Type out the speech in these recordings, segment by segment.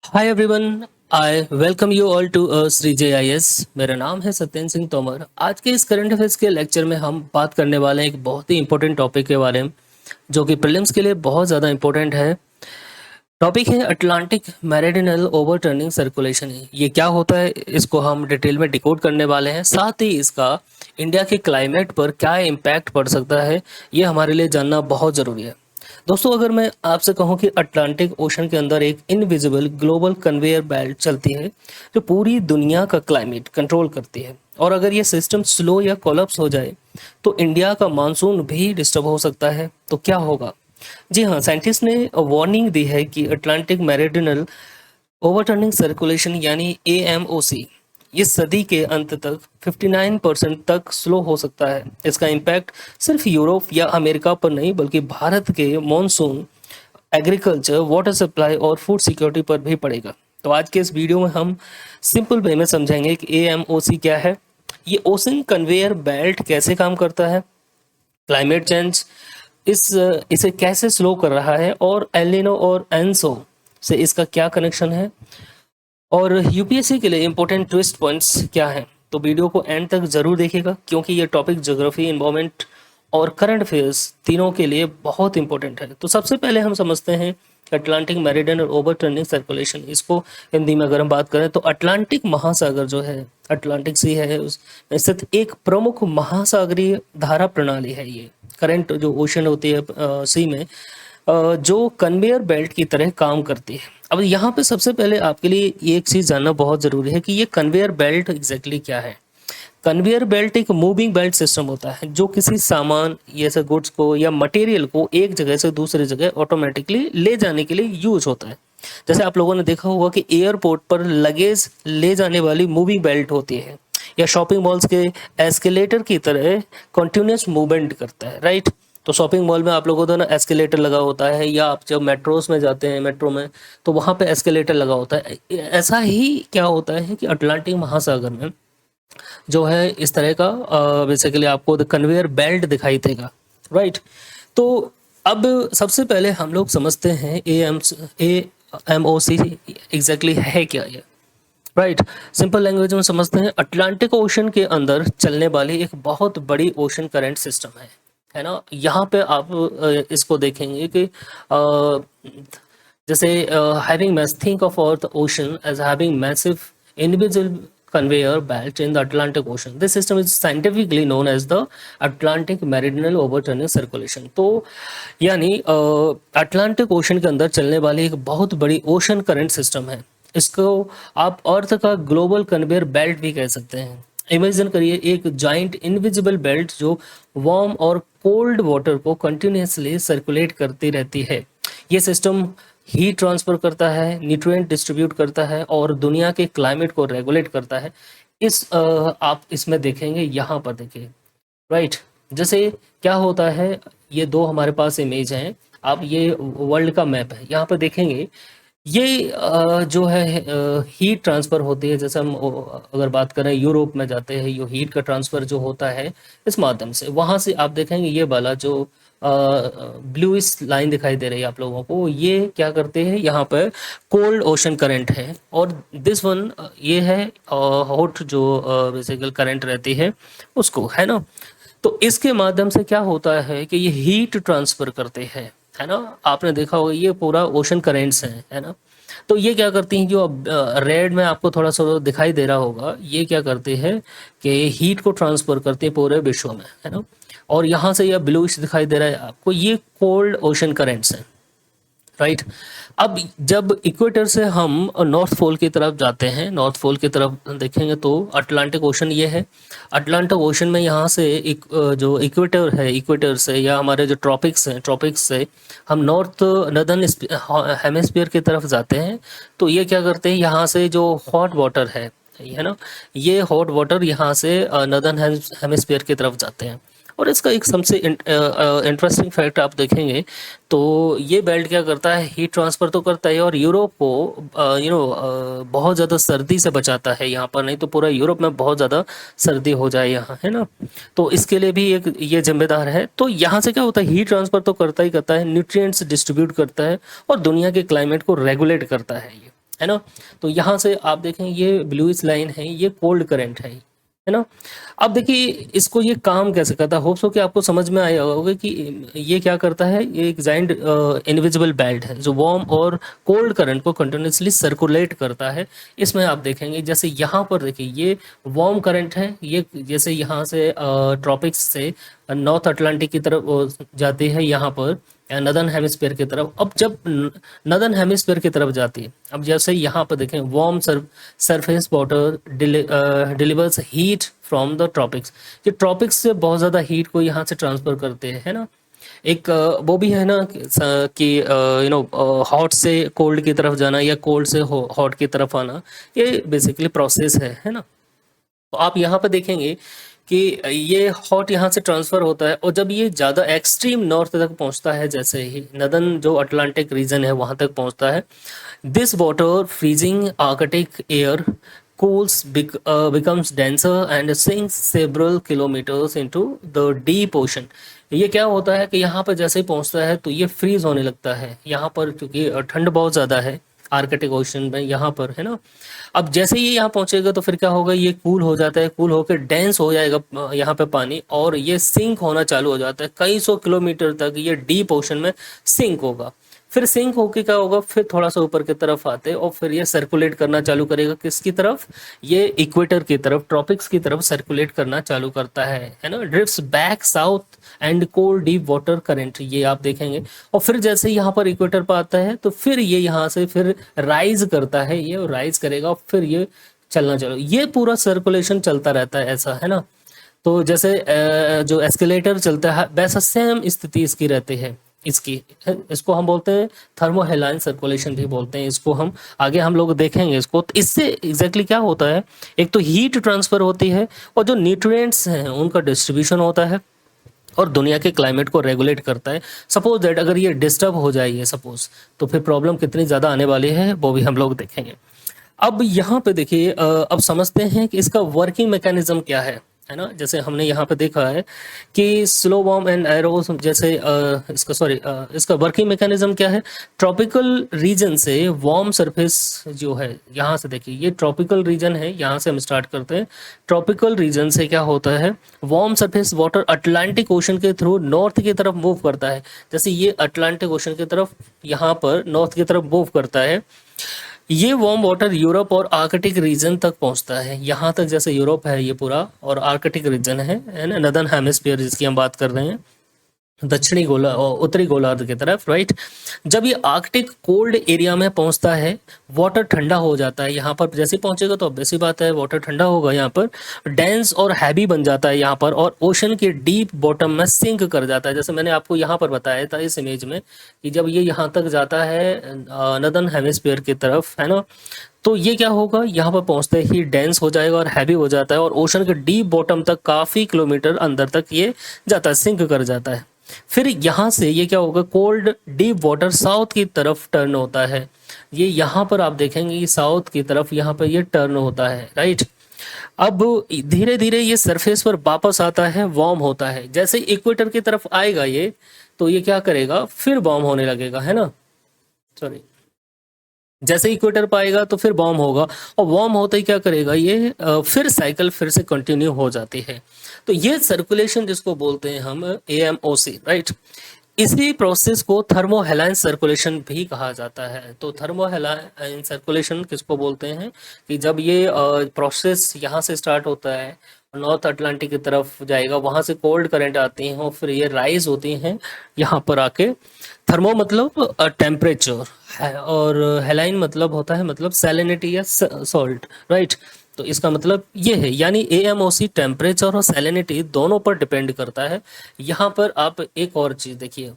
Hi everyone. I welcome you all to Shri JIS। मेरा नाम है सत्येंद्र सिंह तोमर। आज के इस करंट अफेयर्स के लेक्चर में हम बात करने वाले हैं एक बहुत ही इंपॉर्टेंट टॉपिक के बारे में, जो कि प्रीलिम्स के लिए बहुत ज़्यादा इंपॉर्टेंट है। टॉपिक है अटलांटिक मेरिडियनल ओवरटर्निंग सर्कुलेशन। ये क्या होता है, इसको हम डिटेल में डिकोड करने वाले हैं। साथ ही इसका इंडिया के क्लाइमेट पर क्या इम्पैक्ट पड़ सकता है, ये हमारे लिए जानना बहुत ज़रूरी है। दोस्तों, अगर मैं आपसे कहूं कि अटलांटिक ओशन के अंदर एक इनविजिबल ग्लोबल कन्वेयर बेल्ट चलती है जो पूरी दुनिया का क्लाइमेट कंट्रोल करती है, और अगर ये सिस्टम स्लो या कोलैप्स हो जाए तो इंडिया का मानसून भी डिस्टर्ब हो सकता है। तो क्या होगा? जी हाँ, साइंटिस्ट ने वार्निंग दी है कि अटलांटिक मेरिडियनल ओवरटर्निंग सर्कुलेशन यानी AMOC इस सदी के अंत तक 59% तक स्लो हो सकता है। इसका इम्पैक्ट सिर्फ यूरोप या अमेरिका पर नहीं बल्कि भारत के मॉनसून, एग्रीकल्चर, वाटर सप्लाई और फूड सिक्योरिटी पर भी पड़ेगा। तो आज के इस वीडियो में हम सिंपल वे में समझेंगे कि AMOC क्या है, ये ओशन कन्वेयर बेल्ट कैसे काम करता है, क्लाइमेट चेंज इसे कैसे स्लो कर रहा है, और एलिनो और एनसो से इसका क्या कनेक्शन है, और यूपीएससी के लिए इंपॉर्टेंट ट्विस्ट पॉइंट्स क्या हैं। तो वीडियो को एंड तक जरूर देखिएगा, क्योंकि ये टॉपिक ज्योग्राफी, इन्वायरमेंट और करंट अफेयर्स तीनों के लिए बहुत इंपॉर्टेंट है। तो सबसे पहले हम समझते हैं अटलांटिक मेरिडियन और ओवरटर्निंग सर्कुलेशन। इसको हिंदी में अगर हम बात करें तो अटलांटिक महासागर जो है, अटलांटिक सी है, उसमें स्थित एक प्रमुख महासागरीय धारा प्रणाली है। ये करंट जो ओशन होती है सी में, जो कन्वेयर बेल्ट की तरह काम करती है। अब यहाँ पे सबसे पहले आपके लिए ये एक चीज़ जानना बहुत ज़रूरी है कि ये कन्वेयर बेल्ट एग्जैक्टली क्या है। कन्वेयर बेल्ट एक मूविंग बेल्ट सिस्टम होता है जो किसी सामान, जैसे गुड्स को या मटेरियल को एक जगह से दूसरी जगह ऑटोमेटिकली ले जाने के लिए यूज होता है। जैसे आप लोगों ने देखा होगा कि एयरपोर्ट पर लगेज ले जाने वाली मूविंग बेल्ट होती है, या शॉपिंग मॉल्स के एस्केलेटर की तरह कंटिन्यूस मूवमेंट करता है, राइट। तो शॉपिंग मॉल में आप लोगों को ना एस्केलेटर लगा होता है, या आप जब मेट्रोस में जाते हैं, मेट्रो में, तो वहाँ पे एस्केलेटर लगा होता है। ऐसा ही क्या होता है कि अटलांटिक महासागर में जो है इस तरह का बेसिकली आपको कन्वेयर बेल्ट दिखाई देगा, राइट। तो अब सबसे पहले हम लोग समझते हैं AMOC एग्जैक्टली है क्या ये, राइट। सिंपल लैंग्वेज में समझते हैं, अटलांटिक ओशन के अंदर चलने वाली एक बहुत बड़ी ओशन करंट सिस्टम है ना। यहाँ पे आप इसको देखेंगे कि जैसे हैविंग मैस थिंक ऑफ और the ocean as having massive invisible conveyor belt in the Atlantic Ocean. This system is scientifically known as the Atlantic Meridional Overturning Circulation. तो यानी अटलांटिक ओशन के अंदर चलने वाली एक बहुत बड़ी ओशन करंट सिस्टम है। इसको आप अर्थ का ग्लोबल कन्वेयर बेल्ट भी कह सकते हैं। इमेजिन करिए एक जाइंट इनविजिबल बेल्ट जो वार्म और कोल्ड वाटर को कंटिन्यूसली सर्कुलेट करती रहती है। ये सिस्टम हीट ट्रांसफर करता है, न्यूट्रिएंट डिस्ट्रीब्यूट करता है और दुनिया के क्लाइमेट को रेगुलेट करता है। आप इसमें देखेंगे, यहाँ पर देखिए, राइट। जैसे क्या होता है, ये दो हमारे पास इमेज हैं। आप ये वर्ल्ड का मैप है, यहाँ पर देखेंगे ये जो है हीट ट्रांसफ़र होती है। जैसे हम अगर बात करें यूरोप में जाते हैं, ये हीट का ट्रांसफ़र जो होता है इस माध्यम से, वहाँ से आप देखेंगे ये वाला जो ब्लूइश लाइन दिखाई दे रही है आप लोगों को, ये क्या करते हैं, यहाँ पर कोल्ड ओशन करंट है। और दिस वन ये है हॉट जो बेसिकल करंट रहती है उसको, है ना। तो इसके माध्यम से क्या होता है कि ये हीट ट्रांसफ़र करते हैं, है ना। आपने देखा होगा ये पूरा ओशन करेंट्स हैं, है ना। तो ये क्या करती हैं, जो अब रेड में आपको थोड़ा सा दिखाई दे रहा होगा, ये क्या करते हैं कि हीट को ट्रांसफर करते हैं पूरे विश्व में, है ना। और यहाँ से यह ब्लूइश दिखाई दे रहा है आपको, ये कोल्ड ओशन करेंट्स हैं, राइट। अब जब इक्वेटर से हम नॉर्थ पोल की तरफ जाते हैं, नॉर्थ पोल की तरफ देखेंगे तो अटलांटिक ओशन ये है। अटलांटिक ओशन में यहाँ से जो इक्वेटर है, इक्वेटर से या हमारे जो ट्रॉपिक्स हैं, ट्रॉपिक्स से हम नॉर्दर्न हेमिस्फीयर की तरफ जाते हैं। तो ये क्या करते हैं, यहाँ से जो हॉट वाटर है ना, ये हॉट वाटर यहाँ से नॉर्दर्न हेमिस्फीयर की तरफ जाते हैं। और इसका एक सबसे इंटरेस्टिंग फैक्ट आप देखेंगे तो ये बेल्ट क्या करता है, हीट ट्रांसफ़र तो करता है और यूरोप को बहुत ज़्यादा सर्दी से बचाता है यहाँ पर, नहीं तो पूरा यूरोप में बहुत ज़्यादा सर्दी हो जाए यहाँ, है ना। तो इसके लिए भी एक ये जिम्मेदार है। तो यहाँ से क्या होता है, हीट ट्रांसफ़र तो करता ही करता है, न्यूट्रिएंट्स डिस्ट्रीब्यूट करता है और दुनिया के क्लाइमेट को रेगुलेट करता है ये। है ना। तो यहाँ से आप देखें ये ब्लूइश लाइन है, ये कोल्ड करंट है ना। अब देखिए इसको ये काम कैसे करता है, होप सो कि आपको समझ में आया होगा कि ये क्या करता है। ये एक जाइंट इनविजिबल बेल्ट है जो वार्म और कोल्ड करंट को कंटिन्यूसली सर्कुलेट करता है। इसमें आप देखेंगे जैसे यहाँ पर देखिए ये वार्म करंट है, ये जैसे यहाँ से ट्रॉपिक्स से नॉर्थ अटलांटिक की तरफ जाती है यहाँ पर नदर्न हेमिस्फीयर की तरफ। अब जब नदर्न हेमिस्फीयर की तरफ जाती है, अब जैसे यहाँ पर देखें warm surface water delivers heat from the tropics. ये ट्रॉपिक्स से बहुत ज़्यादा हीट को यहाँ से ट्रांसफर करते हैं, है ना। एक वो भी है ना कि हॉट से कोल्ड की तरफ जाना या कोल्ड से हॉट की तरफ आना, ये बेसिकली प्रोसेस है ना। तो आप यहाँ पर देखेंगे कि ये हॉट यहाँ से ट्रांसफ़र होता है और जब ये ज़्यादा एक्सट्रीम नॉर्थ तक पहुँचता है, जैसे ही नदर्न जो अटलांटिक रीजन है वहाँ तक पहुँचता है, this water freezing Arctic air cools becomes denser and sinks several kilometers into the deep ocean। ये क्या होता है कि यहाँ पर जैसे ही पहुँचता है तो ये फ्रीज होने लगता है यहाँ पर, क्योंकि ठंड बहुत ज़्यादा है आर्कटिक ओशन में यहाँ पर, है ना। अब जैसे ही यहाँ पहुँचेगा तो फिर क्या होगा, ये कूल हो जाता है, कूल होकर डेंस हो जाएगा यहाँ पे पानी और ये सिंक होना चालू हो जाता है। कई सौ किलोमीटर तक ये डीप ओशन में सिंक होगा। फिर सिंक होके क्या होगा, फिर थोड़ा सा ऊपर की तरफ आते और फिर ये सर्कुलेट करना चालू करेगा किसकी तरफ, ये इक्वेटर की तरफ, ट्रॉपिक्स की तरफ सर्कुलेट करना चालू करता है ना। Drifts back south and cold deep water current, ये आप देखेंगे। और फिर जैसे यहाँ पर इक्वेटर पर आता है तो फिर ये यहाँ से फिर राइज करता है, ये राइज करेगा फिर ये चलना चालू, ये पूरा सर्कुलेशन चलता रहता है ऐसा, है ना। तो जैसे जो एस्केलेटर चलता है वैसा सेम स्थिति इसकी रहती है इसकी, इसको हम बोलते हैं थर्मोहेलाइन सर्कुलेशन भी बोलते हैं इसको। हम आगे हम लोग देखेंगे इसको। तो इससे एग्जैक्टली क्या होता है, एक तो हीट ट्रांसफर होती है और जो न्यूट्रिएंट्स हैं उनका डिस्ट्रीब्यूशन होता है और दुनिया के क्लाइमेट को रेगुलेट करता है। सपोज दैट अगर ये डिस्टर्ब हो जाए ये सपोज, तो फिर प्रॉब्लम कितनी ज़्यादा आने वाली है वो भी हम लोग देखेंगे। अब यहाँ पे देखिए अब समझते हैं कि इसका वर्किंग मैकेनिज्म क्या है ना। जैसे हमने यहाँ पे देखा है कि स्लो वार्म एंड एरोस, जैसे इसका वर्किंग मैकेनिज्म क्या है। ट्रॉपिकल रीजन से वार्म सरफेस जो है, यहाँ से देखिए ये ट्रॉपिकल रीजन है, यहाँ से हम स्टार्ट करते हैं। ट्रॉपिकल रीजन से क्या होता है, warm surface water Atlantic ocean के थ्रू नॉर्थ की तरफ मूव करता है। जैसे ये अटलांटिक ओशन की तरफ यहाँ पर नॉर्थ की तरफ मूव करता है, ये वार्म वाटर यूरोप और आर्कटिक रीजन तक पहुंचता है। यहाँ तक जैसे यूरोप है ये पूरा और आर्कटिक रीजन है ना, नदर्न हेमिस्फीयर जिसकी हम बात कर रहे हैं, दक्षिणी गोला और उत्तरी गोलार्ध की तरफ, राइट। जब ये आर्कटिक कोल्ड एरिया में पहुंचता है वाटर ठंडा हो जाता है। यहाँ पर जैसे पहुंचेगा तो ऑब्वियस सी बात है वाटर ठंडा होगा, यहाँ पर डेंस और हैवी बन जाता है यहाँ पर और ओशन के डीप बॉटम में सिंक कर जाता है। जैसे मैंने आपको यहाँ पर बताया था इस इमेज में कि जब ये यहाँ तक जाता है नदर्न हेमिस्फीयर की तरफ, है ना, तो ये क्या होगा, यहाँ पर पहुंचते ही डेंस हो जाएगा और हैवी हो जाता है और ओशन के डीप बॉटम तक काफ़ी किलोमीटर अंदर तक ये जाता है, सिंक कर जाता है। फिर यहाँ से ये क्या होगा, कोल्ड डीप वाटर साउथ की तरफ टर्न होता है। ये यहाँ पर आप देखेंगे कि साउथ की तरफ यहाँ पर ये टर्न होता है, राइट। अब धीरे धीरे ये सरफेस पर वापस आता है, वार्म होता है। जैसे इक्वेटर की तरफ आएगा ये, तो ये क्या करेगा, फिर वार्म होने लगेगा, है ना, सॉरी। जैसे इक्वेटर पाएगा तो फिर वार्म होगा और वार्म होते ही क्या करेगा ये फिर साइकिल फिर से कंटिन्यू हो जाती है। तो ये सर्कुलेशन जिसको बोलते हैं हम AMOC, राइट। इसी प्रोसेस को थर्मोहेलाइन सर्कुलेशन भी कहा जाता है। तो थर्मोहेलाइन सर्कुलेशन किसको बोलते हैं कि जब ये प्रोसेस यहाँ से स्टार्ट होता है, नॉर्थ अटलांटिक की तरफ जाएगा, वहाँ से कोल्ड करंट आती हैं और फिर ये राइज होती हैं यहाँ पर आके। थर्मो मतलब टेम्परेचर है और हेलाइन मतलब होता है मतलब सैलिनिटी या सॉल्ट, राइट। तो इसका मतलब ये है, यानी AMOC टेम्परेचर और सैलिनिटी दोनों पर डिपेंड करता है। यहाँ पर आप एक और चीज़ देखिए,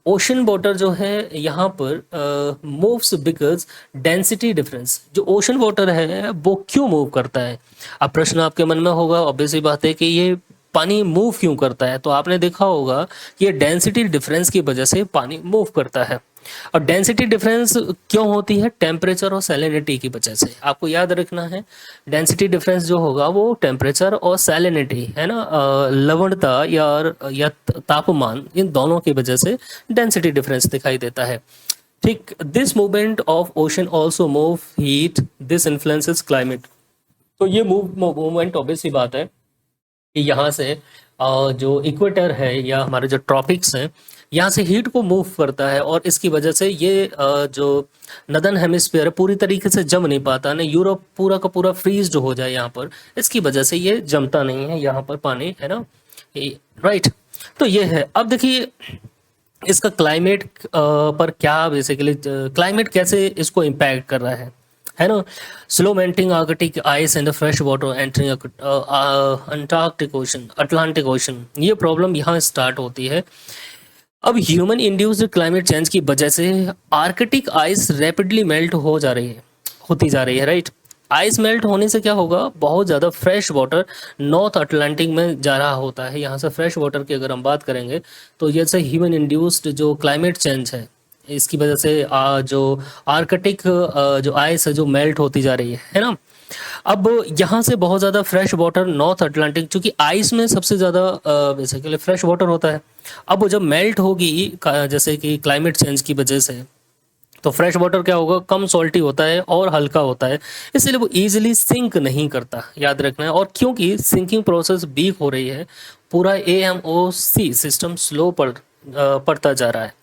ओशन वाटर जो है यहाँ पर मूव्स बिकॉज डेंसिटी डिफरेंस। जो ओशन वाटर है वो क्यों मूव करता है, अब प्रश्न आपके मन में होगा, ऑब्वियस ही बात है कि ये पानी मूव क्यों करता है। तो आपने देखा होगा कि ये डेंसिटी डिफरेंस की वजह से पानी मूव करता है। और डेंसिटी डिफरेंस क्यों होती है, टेम्परेचर और सैलिनिटी की वजह से। आपको याद रखना है डेंसिटी डिफरेंस जो होगा वो टेम्परेचर और सैलिनिटी, है ना, लवणता या तापमान, इन दोनों की वजह से डेंसिटी डिफरेंस दिखाई देता है। ठीक, this movement of ocean also move heat, this influences climate. तो ये मूवमेंट ऑब्वियस सी बात है कि यहाँ से जो इक्वेटर है या हमारे जो ट्रॉपिक्स हैं, यहाँ से हीट को मूव करता है और इसकी वजह से ये जो नदर्न हेमिस्फीयर है पूरी तरीके से जम नहीं पाता, ना यूरोप पूरा का पूरा फ्रीज हो जाए यहाँ पर, इसकी वजह से ये जमता नहीं है यहाँ पर पानी, है ना, राइट। तो ये है। अब देखिए इसका क्लाइमेट पर क्या बेसिकली, क्लाइमेट कैसे इसको इम्पैक्ट कर रहा है ना। Slow melting Arctic ice and fresh water entering Antarctic ocean, Atlantic ocean, ये प्रॉब्लम यहाँ स्टार्ट होती है। अब ह्यूमन इंड्यूस्ड क्लाइमेट चेंज की वजह से आर्कटिक आइस रैपिडली मेल्ट होती जा रही है, राइट। आइस मेल्ट होने से क्या होगा, बहुत ज़्यादा फ्रेश वाटर नॉर्थ अटलांटिक में जा रहा होता है। यहाँ से फ्रेश वाटर की अगर हम बात करेंगे तो जैसे ह्यूमन इंड्यूस्ड जो क्लाइमेट चेंज है, इसकी वजह से जो आर्कटिक जो आइस है जो मेल्ट होती जा रही है ना। अब यहाँ से बहुत ज़्यादा फ्रेश वाटर नॉर्थ अटलांटिक, चूँकि आइस में सबसे ज़्यादा बेसिकली फ्रेश वाटर होता है, अब वो जब मेल्ट होगी जैसे कि क्लाइमेट चेंज की वजह से, तो फ्रेश वाटर क्या होगा, कम सॉल्टी होता है और हल्का होता है, इसलिए वो ईजिली सिंक नहीं करता, याद रखना है। और क्योंकि सिंकिंग प्रोसेस वीक हो रही है, पूरा AMOC सिस्टम स्लो पड़ता जा रहा है।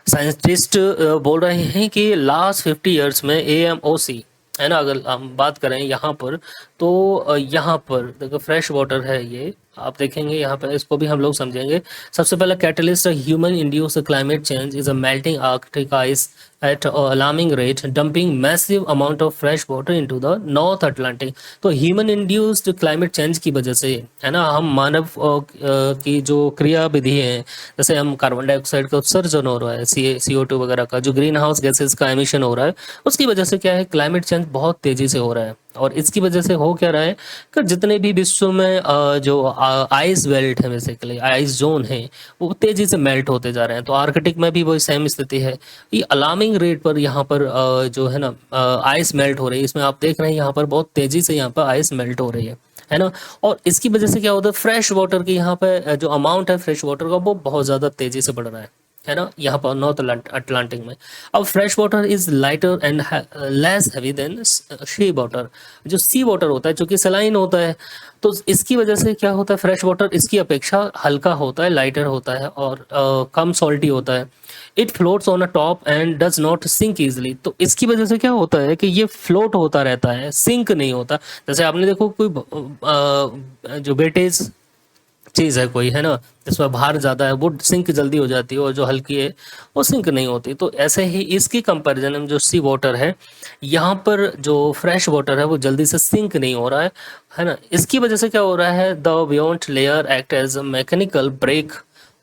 साइंटिस्ट बोल रहे हैं कि लास्ट 50 ईयर्स में AMOC, है ना, अगर हम बात करें यहाँ पर, तो यहाँ पर देखो फ्रेश वाटर है, ये आप देखेंगे यहाँ पर, इसको भी हम लोग समझेंगे। सबसे पहला catalyst human induced climate change is a melting Arctic ice eight alarming rate dumping massive amount of fresh water into the north Atlantic. तो ह्यूमन इंड्यूस्ड क्लाइमेट चेंज की वजह से, है ना, हम मानव की जो क्रिया विधि है, जैसे हम कार्बन डाइऑक्साइड का उत्सर्जन हो रहा है, CO2 वगैरह का जो ग्रीन हाउस गैसेज का एमिशन हो रहा है, उसकी वजह से क्या है, क्लाइमेट चेंज बहुत तेजी से हो रहा है। और इसकी वजह से हो क्या रहा है कि जितने भी विश्व में जो आइस बेल्ट है, बेसिकली आइस जोन है, वो तेजी से मेल्ट होते जा रहे हैं। तो आर्कटिक में भी वही सेम स्थिति है। ये अलार्मिंग रेट पर यहाँ पर जो है ना आइस मेल्ट हो रही है, इसमें आप देख रहे हैं यहाँ पर बहुत तेजी से यहाँ पर आइस मेल्ट हो रही है ना। और इसकी वजह से क्या होता है, फ्रेश वाटर की यहाँ पे जो अमाउंट है फ्रेश वाटर का, वो बहुत ज़्यादा तेजी से बढ़ रहा है ना, यहाँ पर नॉर्थ अटलांटिक में। अब fresh water is lighter and less heavy than sea water. जो सी वाटर होता है जो कि सलाइन होता है, तो इसकी वजह से क्या होता है, फ्रेश वाटर इसकी अपेक्षा हल्का होता है, लाइटर होता है और कम सॉल्टी होता है। It floats on a top and does not sink easily. तो इसकी वजह से क्या होता है कि ये फ्लोट होता रहता है, सिंक नहीं होता। जैसे आपने देखो कोई जो वेटेज चीज़ है कोई, है ना, जिसमें भार ज़्यादा है, वो सिंक जल्दी हो जाती है, और जो हल्की है वो सिंक नहीं होती। तो ऐसे ही इसकी कंपैरिजन में जो सी वाटर है, यहाँ पर जो फ्रेश वाटर है वो जल्दी से सिंक नहीं हो रहा है ना। इसकी वजह से क्या हो रहा है, the beyond layer act as a mechanical brake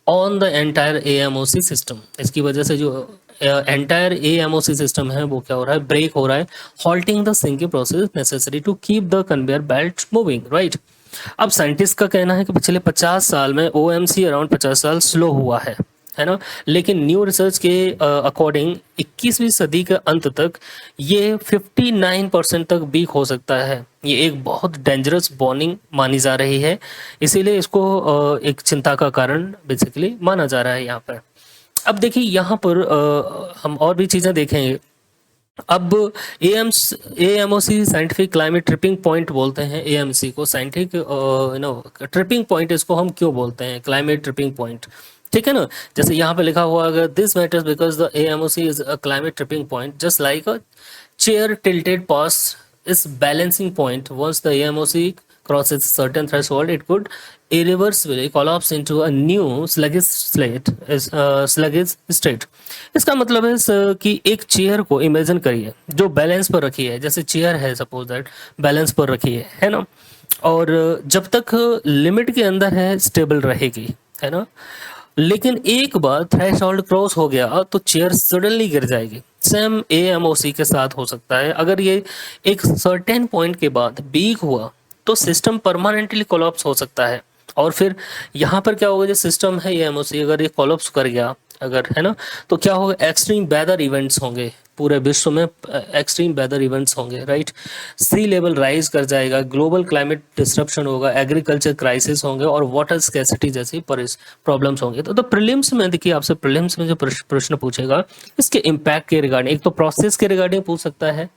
on the entire AMOC system. इसकी वजह से जो एंटायर AMOC सिस्टम है वो क्या हो रहा है, ब्रेक हो रहा है, halting the sinking process necessary to keep the conveyor belt moving, right. अब साइंटिस्ट का कहना है कि पिछले 50 साल में OMC अराउंड 50 साल स्लो हुआ है ना। लेकिन न्यू रिसर्च के अकॉर्डिंग 21वीं सदी के अंत तक ये 59% तक वीक हो सकता है। ये एक बहुत डेंजरस वार्निंग मानी जा रही है, इसीलिए इसको एक चिंता का कारण बेसिकली माना जा रहा है यहाँ पर। अब देखिए यहाँ पर हम और भी चीज़ें देखेंगे। अब AMOC scientific climate tripping point बोलते हैं, AMC को साइंटिफिक ट्रिपिंग पॉइंट, इसको हम क्यों बोलते हैं क्लाइमेट ट्रिपिंग पॉइंट, ठीक है ना। जैसे यहाँ पे लिखा हुआ अगर this matters because the AMOC is a climate tripping point just like a chair tilted past its balancing point. Once the AMOC crosses certain threshold, it could irreversibly collapse into a new sluggish state. इसका मतलब है कि एक chair को imagine करिए जो balance पर रखी है, जैसे चेयर है सपोज दैट बैलेंस पर रखी है ना, और जब तक लिमिट के अंदर है स्टेबल रहेगी, है ना। लेकिन एक बार थ्रेशोल्ड क्रॉस हो गया तो चेयर सडनली गिर जाएगी। सेम AMOC के साथ हो सकता है। अगर ये एक सर्टेन पॉइंट के बाद वीक हुआ तो सिस्टम परमानेंटली कोलैप्स हो सकता है। और फिर यहाँ पर क्या होगा, जो सिस्टम है AMOC अगर ये कोलैप्स कर गया अगर, है ना, तो क्या होगा, एक्सट्रीम वेदर इवेंट्स होंगे, पूरे विश्व में एक्सट्रीम वेदर इवेंट्स होंगे, राइट। सी लेवल राइज कर जाएगा, ग्लोबल क्लाइमेट डिस्रप्शन होगा, एग्रीकल्चर क्राइसिस होंगे और वाटर स्कैसिटी जैसी प्रॉब्लम्स होंगे। तो प्रीलिम्स में देखिए, आपसे प्रीलिम्स में जो प्रश्न पूछेगा इसके इम्पैक्ट के रिगार्डिंग, एक तो प्रोसेस के रिगार्डिंग पूछ सकता है,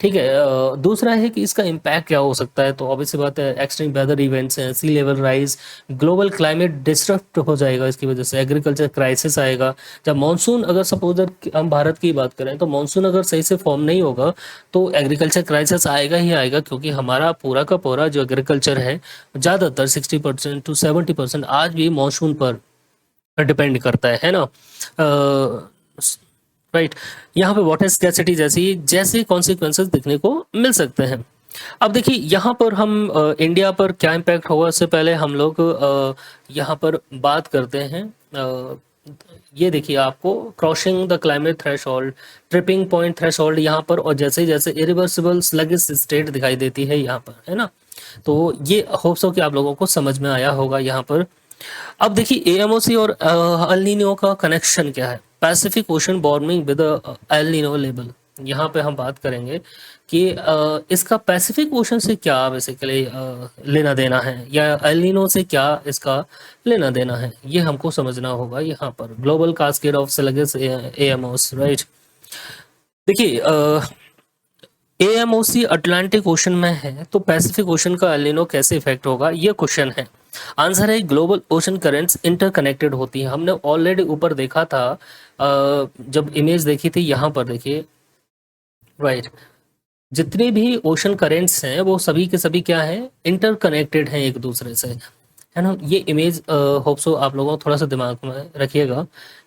ठीक है। दूसरा है कि इसका इम्पैक्ट क्या हो सकता है, तो ऑब्वियसली बात है एक्सट्रीम वेदर इवेंट्स हैं, sea level rise, global climate disturb हो जाएगा, इसकी वजह से एग्रीकल्चर क्राइसिस आएगा। जब मानसून, अगर सपोज हम भारत की बात करें तो मानसून अगर सही से फॉर्म नहीं होगा तो एग्रीकल्चर क्राइसिस आएगा ही आएगा, क्योंकि हमारा पूरा का पूरा जो एग्रीकल्चर है ज़्यादातर 60% to 70% आज भी मानसून पर डिपेंड करता है ना, राइट। यहाँ पे वाटर स्कैसिटी जैसी जैसे कॉन्सिक्वेंसेस देखने को मिल सकते हैं। अब देखिए यहाँ पर हम इंडिया पर क्या इम्पैक्ट होगा, उससे पहले हम लोग यहाँ पर बात करते हैं। ये देखिए, आपको crossing the climate threshold, tripping point threshold यहाँ पर, और जैसे जैसे इरिवर्सिबल स्लगिश स्टेट दिखाई देती है यहाँ पर, है ना। तो ये होप्स हो कि आप लोगों को समझ में आया होगा यहाँ पर। अब देखिए एएमओसी और एल नीनो का कनेक्शन क्या है। Pacific ocean warming with El Nino level, यहाँ पे हम बात करेंगे कि इसका पैसिफिक ओशन से क्या बेसिकली लेना देना है, या एल नीनो से क्या इसका लेना देना है, ये हमको समझना होगा यहाँ पर। Global cascade of sluggish AMOC, right. देखिए एएमओसी अटलांटिक ओशन में है तो पैसिफिक ओशन का एल नीनो कैसे इफेक्ट होगा, ये क्वेश्चन है। आंसर है ग्लोबल ओशन करेंट्स इंटरकनेक्टेड होती है। हमने ऑलरेडी ऊपर देखा था, जब इमेज देखी थी, यहाँ पर देखिए, राइट। जितने भी ओशन करेंट्स हैं वो सभी के सभी क्या है, इंटरकनेक्टेड हैं एक दूसरे से, है ना। ये इमेज होप सो आप लोगों को थोड़ा सा दिमाग में रखिएगा।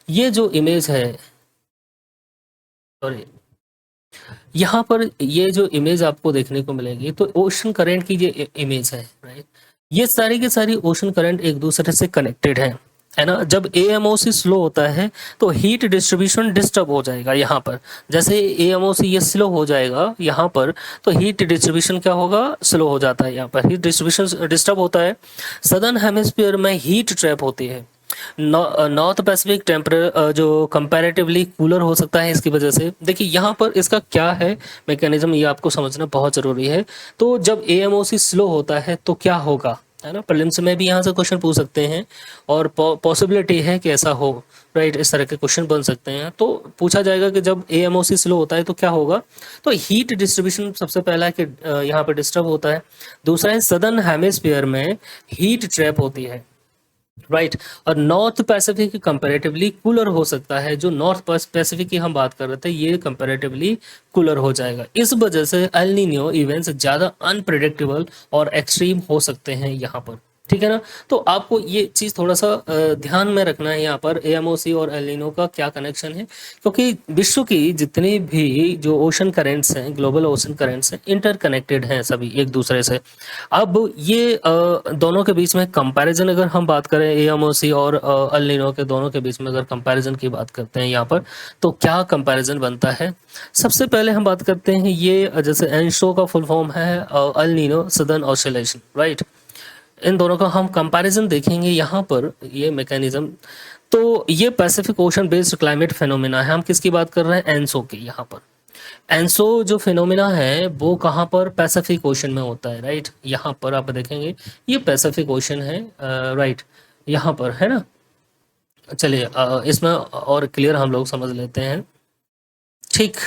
ये जो इमेज है, सॉरी, यहाँ पर ये जो इमेज आपको देखने को मिलेगी तो ओशन करंट की ये इमेज है, राइट। ये सारी की सारी ओशन करंट एक दूसरे से कनेक्टेड है ना। जब एएमओसी स्लो होता है तो हीट डिस्ट्रीब्यूशन डिस्टर्ब हो जाएगा यहाँ पर। जैसे एएमओसी ये स्लो हो जाएगा यहाँ पर तो हीट डिस्ट्रीब्यूशन क्या होगा, स्लो हो जाता है। यहाँ पर हीट डिस्ट्रीब्यूशन डिस्टर्ब होता है। सदर्न हेमिस्फीयर में हीट ट्रैप होती है। नॉर्थ पैसिफिक टेम्परेचर जो कंपैरेटिवली कूलर हो सकता है इसकी वजह से। देखिए यहाँ पर इसका क्या है मैकेनिज्म, ये आपको समझना बहुत ज़रूरी है। तो जब एएमओसी स्लो होता है तो क्या होगा, है ना। प्रीलिम्स में भी यहाँ से क्वेश्चन पूछ सकते हैं और पॉसिबिलिटी है कि ऐसा हो, राइट। इस तरह के क्वेश्चन बन सकते हैं। तो पूछा जाएगा कि जब एएमओसी स्लो होता है तो क्या होगा, तो हीट डिस्ट्रीब्यूशन सबसे पहला है कि यहाँ पर डिस्टर्ब होता है। दूसरा है सदर्न हेमिस्फीयर में हीट ट्रैप होती है, राइट। और नॉर्थ पैसिफिक कंपैरेटिवली कूलर हो सकता है। जो नॉर्थ पैसिफिक की हम बात कर रहे थे ये कंपैरेटिवली कूलर हो जाएगा। इस वजह से एल नीनो इवेंट्स ज़्यादा अनप्रेडिक्टेबल और एक्सट्रीम हो सकते हैं यहाँ पर, ठीक है ना। तो आपको ये चीज़ थोड़ा सा ध्यान में रखना है यहाँ पर एएमओसी और एल नीनो का क्या कनेक्शन है, क्योंकि विश्व की जितनी भी जो ओशन करेंट्स हैं, ग्लोबल ओशन करेंट्स हैं, इंटरकनेक्टेड हैं सभी एक दूसरे से। अब ये दोनों के बीच में कंपैरिजन अगर हम बात करें एएमओसी और एल नीनो के दोनों के बीच में अगर कंपैरिजन की बात करते हैं यहाँ पर, तो क्या कंपैरिजन बनता है। सबसे पहले हम बात करते हैं ये, जैसे एनशो का फुल फॉर्म है El Nino Southern Oscillation, right. इन दोनों का हम कंपैरिजन देखेंगे यहाँ पर, ये मैकेनिज्म। तो ये Pacific ocean based climate phenomena है। हम किसकी बात कर रहे हैं, एनसो की। यहाँ पर एनसो जो फिनोमेना है वो कहाँ पर, पैसिफिक ओशन में होता है, राइट। यहाँ पर आप देखेंगे ये पैसिफिक ओशन है, राइट, यहाँ पर, है ना। चलिए इसमें और क्लियर हम लोग समझ लेते हैं, ठीक।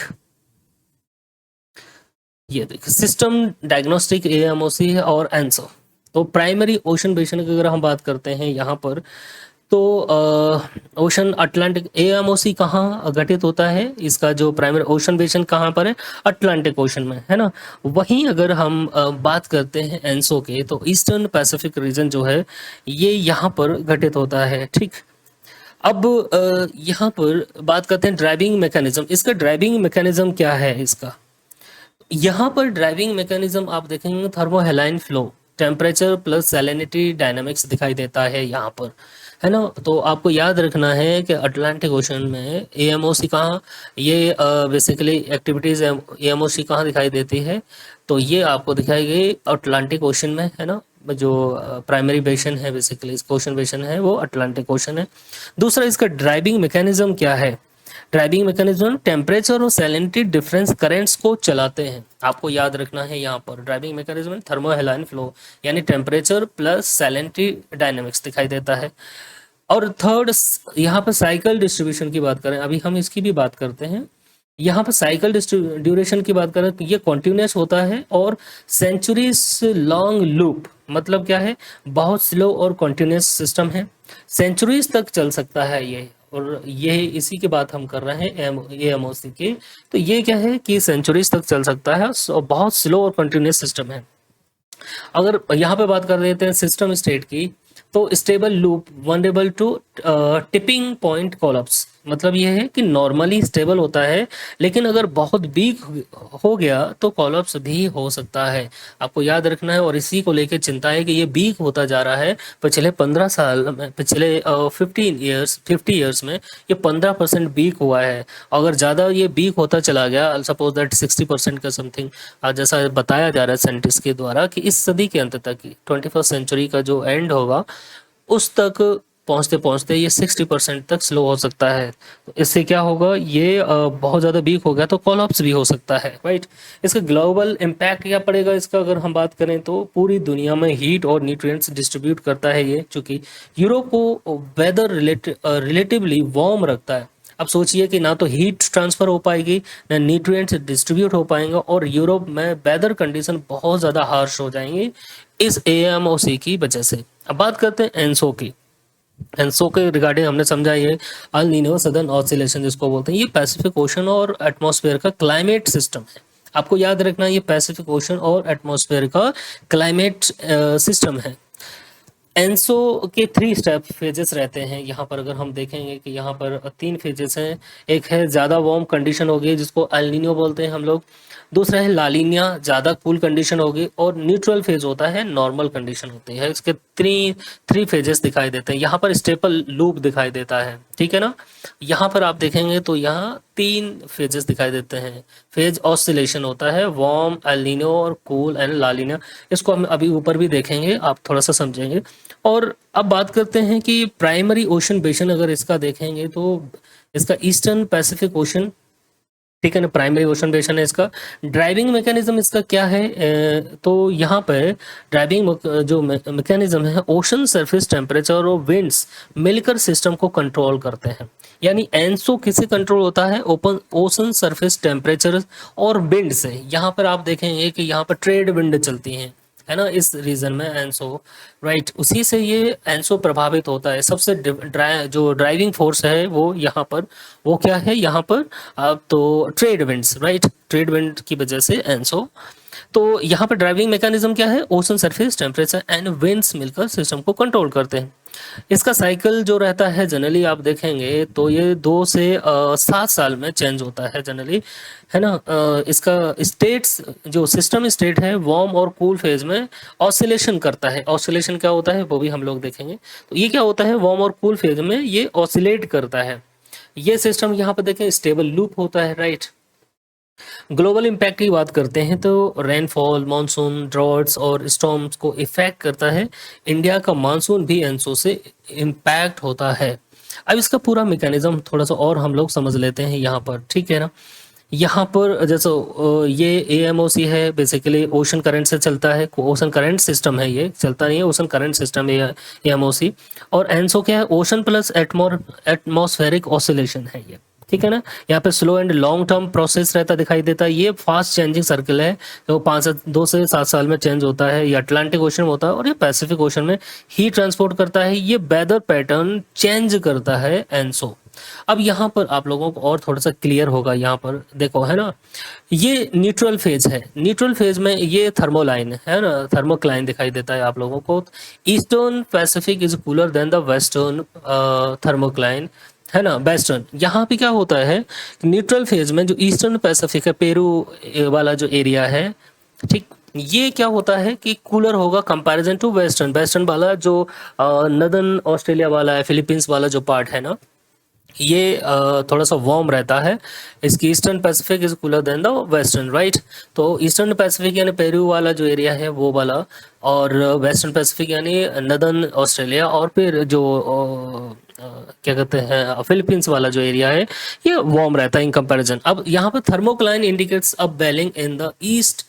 ये देखिए सिस्टम डायग्नोस्टिक एएमओसी है और एनसो। तो प्राइमरी ओशन बेसिन की अगर हम बात करते हैं यहाँ पर, तो ओशन अटलांटिक एएमओसी कहाँ घटित होता है, इसका जो प्राइमरी ओशन बेसिन कहाँ पर है, अटलांटिक ओशन में, है ना। वहीं अगर हम बात करते हैं एनसो के, तो ईस्टर्न पैसिफिक रीजन जो है ये यहाँ पर घटित होता है, ठीक। अब यहाँ पर बात करते हैं ड्राइविंग मैकेनिज्म। इसका ड्राइविंग मैकेनिज्म क्या है इसका, यहाँ पर ड्राइविंग मैकेनिज्म आप देखेंगे थर्मोहेलाइन flow, temperature plus salinity dynamics दिखाई देता है यहाँ पर, है ना। तो आपको याद रखना है कि अटलांटिक ओशन में एएमओसी कहाँ, ये बेसिकली एक्टिविटीज एएमओसी कहाँ दिखाई देती है, तो ये आपको दिखाई गई अटलांटिक ओशन में, है ना। जो प्राइमरी बेसन है बेसिकली इसका ओशन बेसन है वो अटलांटिक ओशन है। दूसरा इसका ड्राइविंग मैकेनिज्म क्या है, ड्राइविंग मैकेनिज्म टेम्परेचर और सैलिनिटी डिफरेंस करेंट्स को चलाते हैं। आपको याद रखना है यहाँ पर ड्राइविंग मैकेनिज्म थर्मोहेलाइन फ्लो यानी टेम्परेचर प्लस सैलिनिटी डायनेमिक्स दिखाई देता है। और थर्ड यहाँ पर साइकिल डिस्ट्रीब्यूशन की बात करें, अभी हम इसकी भी बात करते हैं। यहाँ पर साइकिल ड्यूरेशन की बात करें तो ये कॉन्टिन्यूस होता है और सेंचुरीज लॉन्ग लूप मतलब क्या है, बहुत स्लो और कॉन्टिन्यूस सिस्टम है, सेंचुरीज तक चल सकता है ये। और ये इसी की बात हम कर रहे हैं AMOC की। तो ये क्या है कि सेंचुरीज तक चल सकता है और बहुत स्लो और कंटिन्यूस सिस्टम है। अगर यहाँ पे बात कर लेते हैं सिस्टम स्टेट की, तो stable loop vulnerable to tipping point collapse मतलब ये है कि नॉर्मली स्टेबल होता है, लेकिन अगर बहुत वीक हो गया तो कोलैप्स भी हो सकता है। आपको याद रखना है और इसी को लेकर चिंता है कि ये वीक होता जा रहा है। पिछले 15 साल में, पिछले 50 ईयर्स में ये 15% वीक हुआ है। अगर ज़्यादा ये वीक होता चला गया, सपोज दैट 60% का समथिंग, जैसा बताया जा रहा है साइंटिस्ट के द्वारा कि इस सदी के अंत तक 21st सेंचुरी का जो एंड होगा उस तक पहुंचते पहुंचते ये 60% तक स्लो हो सकता है। तो इससे क्या होगा, ये बहुत ज़्यादा वीक हो गया तो कोलैप्स भी हो सकता है, राइट। इसका ग्लोबल इम्पैक्ट क्या पड़ेगा इसका, अगर हम बात करें तो पूरी दुनिया में हीट और न्यूट्रिएंट्स डिस्ट्रीब्यूट करता है ये, चूँकि यूरोप को वेदर रिलेटिवली वार्म रखता है। अब सोचिए कि ना तो हीट ट्रांसफर हो पाएगी, ना न्यूट्रिएंट्स डिस्ट्रीब्यूट हो पाएंगे, और यूरोप में वेदर कंडीशन बहुत ज़्यादा हार्श हो जाएंगी इस AMOC की वजह से। अब बात करते हैं एनसो की। एनसो के रिगार्डिंग हमने समझा ये अल नीनो सदर्न ऑसिलेशन जिसको बोलते हैं, ये पैसिफिक ओशन और एटमॉस्फेयर का क्लाइमेट सिस्टम है। आपको याद रखना ये पैसिफिक ओशन और एटमॉस्फेयर का क्लाइमेट सिस्टम है। एनसो के 3 स्टेप फेजेस रहते हैं। यहाँ पर अगर हम देखेंगे कि यहाँ पर 3 फेजेस हैं। एक है ज़्यादा वार्म कंडीशन होगी जिसको एल नीनो बोलते हैं हम लोग, दूसरा है लालिनिया ज़्यादा कूल कंडीशन होगी, और न्यूट्रल फेज होता है नॉर्मल कंडीशन होती है। इसके थ्री फेजेस दिखाई देते हैं। यहाँ पर स्टेपल लूप दिखाई देता है, ठीक है ना। यहाँ पर आप देखेंगे तो यहाँ 3 फेजेस दिखाई देते हैं। फेज ऑसिलेशन होता है, वार्म, एल नीनो और कूल एंड लालिनिया। इसको हम अभी ऊपर भी देखेंगे, आप थोड़ा सा समझेंगे। और अब बात करते हैं कि प्राइमरी ओशन बेसन अगर इसका देखेंगे तो इसका ईस्टर्न पैसिफिक ओशन, ठीक है ना, प्राइमरी ओशन बेसन है इसका। ड्राइविंग मैकेनिज्म इसका क्या है, तो यहाँ पर ड्राइविंग जो मैकेनिज्म है, ओशन सरफेस टेम्परेचर और विंड्स मिलकर सिस्टम को कंट्रोल करते हैं। यानी एनसो किससे कंट्रोल होता है, ओशन सरफेस टेम्परेचर और विंड से। यहाँ पर आप देखेंगे कि यहाँ पर ट्रेड विंड चलती हैं, है ना, इस रीजन में एनसो, राइट, उसी से ये एनसो प्रभावित होता है। सबसे जो ड्राइविंग फोर्स है वो यहाँ पर, वो क्या है यहाँ पर, अब तो trade winds, right, trade wind की वजह से एनसो। तो यहाँ पर ड्राइविंग मैकेनिज्म क्या है, ocean surface temperature and winds मिलकर सिस्टम को कंट्रोल करते हैं। इसका साइकिल जो रहता है जनरली आप देखेंगे तो ये 2 से 7 साल में चेंज होता है जनरली, है ना। इसका स्टेट्स जो सिस्टम स्टेट है वार्म और कूल फेज में ऑसिलेशन करता है। ऑसिलेशन क्या होता है वो भी हम लोग देखेंगे। तो ये क्या होता है, वार्म और कूल फेज में ये ऑसिलेट करता है। ये सिस्टम यहाँ पर देखें स्टेबल लूप होता है, राइट। ग्लोबल इम्पैक्ट की बात करते हैं तो रेनफॉल, मानसून, ड्रॉट्स और स्टॉर्म्स को इफेक्ट करता है। इंडिया का मानसून भी एनसो से इम्पैक्ट होता है। अब इसका पूरा मैकेनिज्म थोड़ा सा और हम लोग समझ लेते हैं यहाँ पर, ठीक है ना। यहाँ पर जैसे ये AMOC है, बेसिकली ओशन करंट से चलता है, ओशन करंट सिस्टम है, ये चलता नहीं है, ओशन करंट सिस्टम है AMOC। और एनसो क्या है, ओशन प्लस एटमॉस्फेरिक ऑसिलेशन है ये, ठीक है ना। यहाँ पे slow and long term process रहता दिखाई देता है। ये फास्ट चेंजिंग सर्कल है जो 2 से 7 साल में चेंज होता है। ये अटलांटिक ओशन में होता है और ये पैसिफिक ओशन में हीट ट्रांसपोर्ट करता है। ये वेदर पैटर्न चेंज करता है एनसो। अब यहाँ पर आप लोगों को और थोड़ा सा क्लियर होगा, यहाँ पर देखो, है ना, ये न्यूट्रल फेज है। न्यूट्रल फेज में ये थर्मोलाइन है ना, थर्मोक्लाइन दिखाई देता है आप लोगों को। Eastern Pacific is cooler than the western thermocline, है ना, वेस्टर्न। यहाँ पे क्या होता है, न्यूट्रल फेज में जो ईस्टर्न पैसिफिक है, पेरू वाला जो एरिया है, ठीक, ये क्या होता है कि कूलर होगा कंपैरिजन टू वेस्टर्न। वेस्टर्न वाला जो नदर्न ऑस्ट्रेलिया वाला है, फिलीपींस वाला जो पार्ट है ना, ये थोड़ा सा वार्म रहता है। इसकी eastern Pacific is cooler than the western, right. तो ईस्टर्न पैसिफिक यानी पेरू वाला जो एरिया है वो वाला, और वेस्टर्न पैसिफिक यानी नदर्न ऑस्ट्रेलिया, और फिर जो क्या कहते हैं फिलीपींस वाला जो एरिया है, ये वार्म रहता है इन कंपैरिजन। अब यहाँ पर thermocline indicates a welling in the east.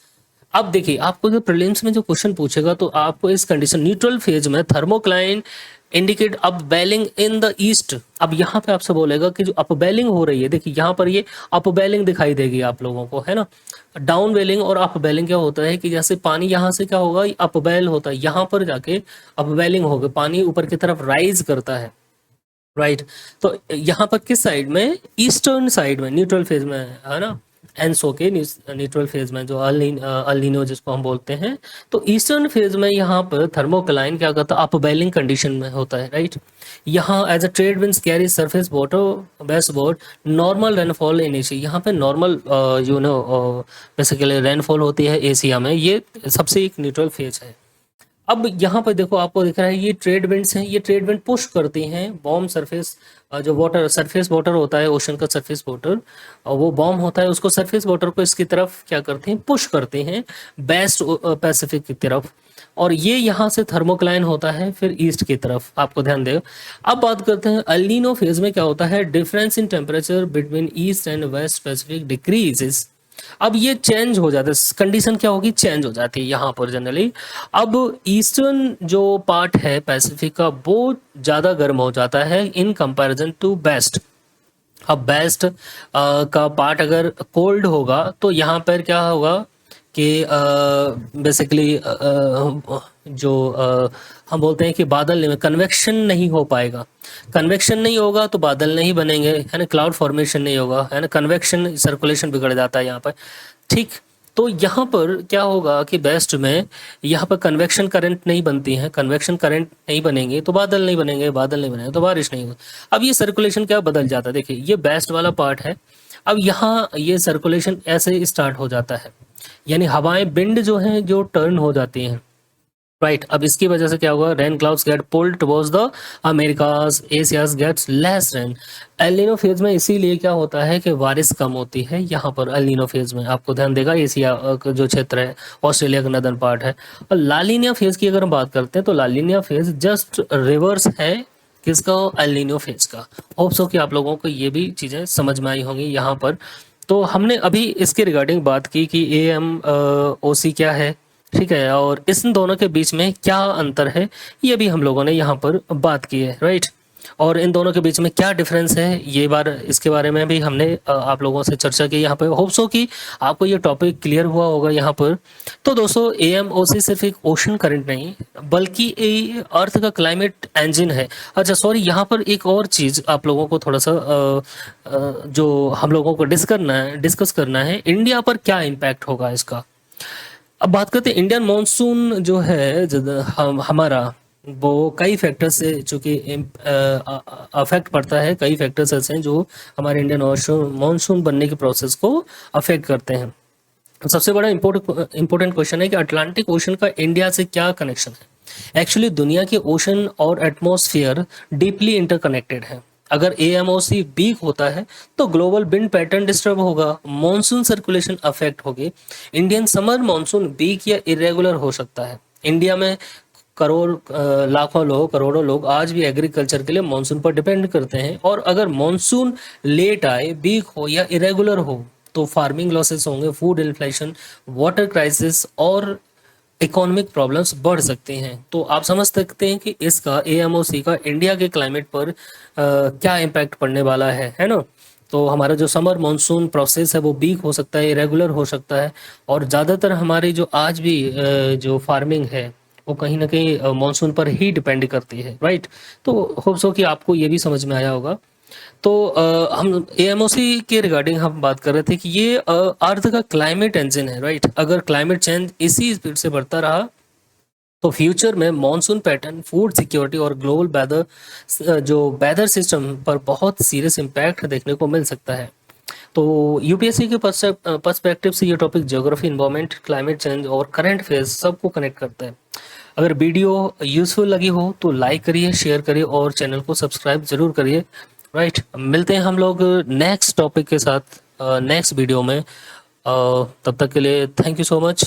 अब देखिए, आपको जो प्रीलिम्स में जो क्वेश्चन पूछेगा तो आपको इस कंडीशन न्यूट्रल फेज में thermocline indicate upwelling in the east. अब यहाँ पे आपसे बोलेगा कि जो अपवेलिंग हो रही है, देखिए यहाँ पर ये अपवेलिंग दिखाई देगी आप लोगों को, है ना। डाउन वेलिंग और अपवेलिंग क्या होता है कि जैसे पानी यहाँ से क्या होगा, अपवेल होता है, यहाँ पर जाके अपवेलिंग होगा, पानी ऊपर की तरफ राइज करता है, राइट। तो यहाँ पर किस साइड में, ईस्टर्न साइड में न्यूट्रल फेज में है ना, एनसो के न्यूट्रल फेज में जो अल्नीनो जिसको हम बोलते हैं। तो ईस्टर्न फेज में यहाँ पर थर्मोक्लाइन क्या करता है, अपवेलिंग कंडीशन में होता है, राइट। यहाँ as a trade winds carry surface water westward normal rainfall in Asia. यहाँ पे normal you know basically rainfall होती है एशिया में, ये सबसे एक न्यूट्रल फेज है। अब यहाँ पर देखो, आपको दिख रहा है ये ट्रेड विंड्स हैं, ये ट्रेड विंड पुश करती हैं बॉम्ब सरफेस, जो वाटर सरफेस वाटर होता है ओशन का सरफेस वाटर, और वो बॉम्ब होता है, उसको सरफेस वाटर को इसकी तरफ क्या करते हैं, पुश करते हैं वेस्ट पैसिफिक की तरफ, और ये यहाँ से थर्मोक्लाइन होता है फिर ईस्ट की तरफ, आपको ध्यान देगा। अब बात करते हैं अल नीनो फेज में क्या होता है, difference in temperature between east and west Pacific decreases. अब ये चेंज हो जाता है, कंडीशन क्या होगी, चेंज हो जाती है यहाँ पर जनरली। अब ईस्टर्न जो पार्ट है पैसिफिक का वो ज़्यादा गर्म हो जाता है इन कंपैरिजन टू वेस्ट। अब वेस्ट का पार्ट अगर कोल्ड होगा तो यहाँ पर क्या होगा कि बेसिकली जो हम बोलते हैं कि बादल में कन्वेक्शन नहीं हो पाएगा। कन्वेक्शन नहीं होगा तो बादल नहीं बनेंगे, है ना, क्लाउड फॉर्मेशन नहीं होगा, है ना, कन्वेक्शन सर्कुलेशन बिगड़ जाता है यहाँ पर, ठीक। तो यहाँ पर क्या होगा कि वेस्ट में यहाँ पर कन्वेक्शन करंट नहीं बनती हैं, कन्वेक्शन करंट नहीं बनेंगे तो बादल नहीं बनेंगे, बादल नहीं बनेंगे तो बारिश नहीं होगी। अब ये सर्कुलेशन क्या बदल जाता है, देखिए ये वेस्ट वाला पार्ट है, अब यहाँ ये सर्कुलेशन ऐसे स्टार्ट हो जाता है, यानी हवाएं विंड जो हैं जो टर्न हो जाती हैं, राइट। अब इसकी वजह से क्या होगा, rain clouds get pulled towards the Americas, Asias gets less rain. El Niño phase में इसीलिए क्या होता है कि बारिश कम होती है यहाँ पर एल नीनो फेज में, आपको ध्यान देगा एशिया का जो क्षेत्र है, ऑस्ट्रेलिया का नदर्न पार्ट है। और लालिनिया फेज की अगर हम बात करते हैं तो लालिनिया फेज जस्ट रिवर्स है किसका, एल नीनो फेज का। होप सो कि आप लोगों को ये भी चीज़ें समझ में आई होंगी यहाँ पर। तो हमने अभी इसके रिगार्डिंग बात की कि ए एम ओ सी क्या है, ठीक है, और इन दोनों के बीच में क्या अंतर है ये भी हम लोगों ने यहाँ पर बात की है, राइट। और इन दोनों के बीच में क्या डिफरेंस है ये बार इसके बारे में भी हमने आप लोगों से चर्चा की यहाँ पर। होप सो कि आपको ये टॉपिक क्लियर हुआ होगा यहाँ पर। तो दोस्तों एएमओसी सिर्फ एक ओशन करंट नहीं बल्कि अर्थ का क्लाइमेट इंजन है। अच्छा सॉरी, यहाँ पर एक और चीज़ आप लोगों को थोड़ा सा जो हम लोगों को डिस्कस करना है, इंडिया पर क्या इम्पैक्ट होगा इसका। अब बात करते हैं इंडियन मॉनसून जो है हमारा, वो कई फैक्टर से चूंकि अफेक्ट पड़ता है, कई फैक्टर्स ऐसे हैं जो हमारे इंडियन मॉनसून बनने के प्रोसेस को अफेक्ट करते हैं। सबसे बड़ा इम्पोर्टेंट क्वेश्चन है कि अटलांटिक ओशन का इंडिया से क्या कनेक्शन है। एक्चुअली दुनिया के ओशन और एटमॉस्फेयर डीपली इंटरकनेक्टेड है। अगर एएमओसी वीक होता है तो ग्लोबल विंड पैटर्न डिस्टर्ब होगा, मॉनसून सर्कुलेशन अफेक्ट होगी, इंडियन समर मॉनसून वीक या इरेगुलर हो सकता है। इंडिया में लाखों लोग, करोड़ों लोग आज भी एग्रीकल्चर के लिए मॉनसून पर डिपेंड करते हैं, और अगर मॉनसून लेट आए, वीक हो या इरेगुलर हो तो फार्मिंग लॉसेस होंगे, फूड इन्फ्लेशन, वाटर क्राइसिस और इकोनॉमिक प्रॉब्लम्स बढ़ सकते हैं। तो आप समझ सकते हैं कि इसका एएमओसी का इंडिया के क्लाइमेट पर क्या इम्पैक्ट पड़ने वाला है ना। तो हमारा जो समर मॉनसून प्रोसेस है वो वीक हो सकता है, इरेगुलर हो सकता है, और ज़्यादातर हमारी जो आज भी जो फार्मिंग है वो कहीं ना कहीं मॉनसून पर ही डिपेंड करती है, राइट। तो होप सो कि आपको ये भी समझ में आया होगा। तो हम एएमओसी के रिगार्डिंग हम बात कर रहे थे कि ये अर्थ का क्लाइमेट इंजन है, राइट। अगर क्लाइमेट चेंज इसी स्पीड से बढ़ता रहा तो फ्यूचर में मॉनसून पैटर्न, फूड सिक्योरिटी और ग्लोबल वेदर सिस्टम पर बहुत सीरियस इम्पैक्ट देखने को मिल सकता है। तो यूपीएससी के पर्सपेक्टिव से ये topic geography, environment, climate change और करंट फेज सबको कनेक्ट करता है। अगर वीडियो यूजफुल लगी हो तो लाइक करिए, शेयर करिए और चैनल को सब्सक्राइब जरूर करिए। राइट, मिलते हैं हम लोग नेक्स्ट टॉपिक के साथ नेक्स्ट वीडियो में। तब तक के लिए थैंक यू सो मच।